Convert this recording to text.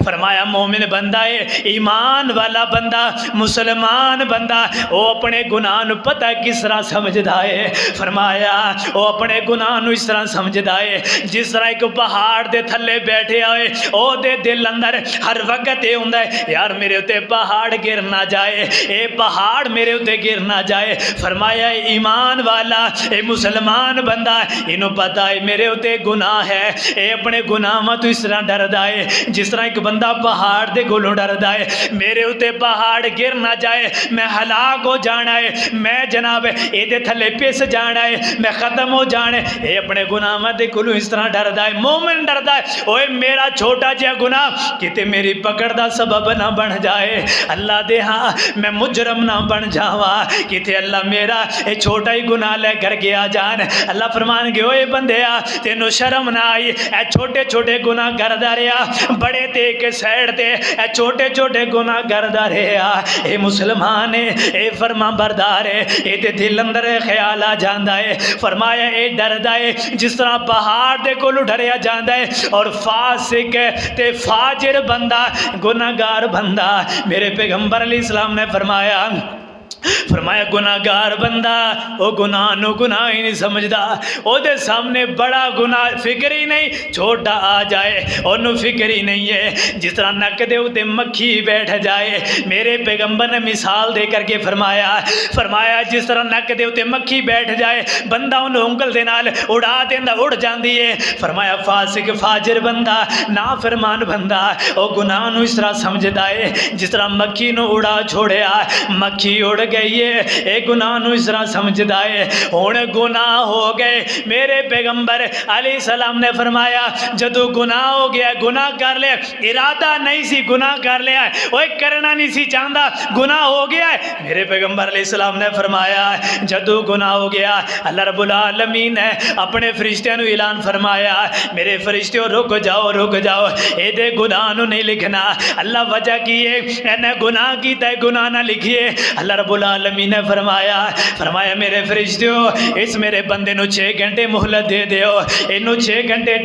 فرمایا مومن بندہ ہے، ایمان والا بندہ، مسلمان بندہ، وہ اپنے گناہ نو پتہ کس طرح سمجھدا ہے؟ فرمایا وہ اپنے گناہ نو اس طرح سمجھدا ہے جس طرح ایک پہاڑ دے تھلے بیٹھے ہوئے، او دے دل اندر ہر وقت یہ ہوندا ہے یار میرے اتے پہاڑ گر نہ جائے، اے پہاڑ میرے اتے گر نہ جائے۔ فرمایا ایمان والا، اے مسلمان بندہ، انہوں پتہ ہے میرے اتے گناہ ہے، اے اپنے گناہ تو اس طرح ڈردا ہے جس طرح ایک بندہ پہاڑ دے گولوں ڈردا ہے، میرے اتے پہاڑ گر نہ جائے، میں ہلاک ہو جانا ہے، میں جناب اے دے تھلے پس جانا ہے، میں ختم ہو جانا ہے۔ اے اپنے گناہ دے گولوں اس طرح ڈردا ہے، مومن ڈردا ہے اوے میرا چھوٹا جہا گناہ کتے میری پکڑ دا سبب نہ بن جائے، اللہ دے ہاں میں مجرم نہ بن جاواں، کتے اللہ میرا اے چھوٹا ہی گناہ لے کر کے آ جان۔ اللہ فرمان گے اوے بندیا تینوں شرم نہ آئی، اے چھوٹے چھوٹے گناہ کردا رہیا، بڑے تے کے سائڈ تے اے چھوٹے چھوٹے گناہ کردا رہیا، اے مسلمان ہے، اے فرما بردار ہے، اے تے دل اندر خیال آ جاندا ہے۔ فرمایا اے ڈردا ہے جس طرح پہاڑ دے کولوں ڈریا جاندا ہے، اور فاسق تے فاجر بندہ، گناہگار بندہ، میرے پیغمبر علیہ السلام نے فرمایا گناہگار بندہ وہ گناہ نو گناہ ہی نہیں سمجھدا، او دے سامنے بڑا گناہ فکر ہی نہیں، چھوٹا آ جائے انہوں فکر ہی نہیں ہے۔ جس طرح نک دے اتے مکھی بیٹھ جائے، میرے پیغمبر نے مثال دے کر کے فرمایا جس طرح نک دے اتے مکھی بیٹھ جائے بندہ انہوں انگل دے نال اڑا دیندہ اڑ جاندی ہے۔ فرمایا فاسق فاجر بندہ، نافرمان بندہ، او گناہ نو اس طرح سمجھدا ہے جس طرح مکھی نو اڑا چھوڑیا، مکھی اڑ گئی ہے، اے گناہ نو اس طرح سمجھدا ہے ہن گناہ ہو گئے۔ میرے پیغمبر علیہ السلام نے فرمایا جدو گناہ ہو گیا، گناہ کر لیا، ارادہ نہیں سی گناہ کر لیا ہے، وہ کرنا نہیں سی چاہتا، گناہ ہو گیا ہے۔ میرے پیغمبر علیہ السلام نے فرمایا جدو گناہ ہو گیا اللہ رب العالمین نے اپنے فرشتوں نو اعلان فرمایا میرے فرشتوں رک جاؤ، اے دے گناہ نو نہیں لکھنا۔ اللہ وجہ کی ہے انہیں گناہ کیتا ہے، گناہ نہ لکھیے۔ اللہ رب العالمین نے فرمایا میرے فرشتوں اس میرے بندے نو 6 گھنٹے مہلت دے دیو، انہوں 6 گھنٹے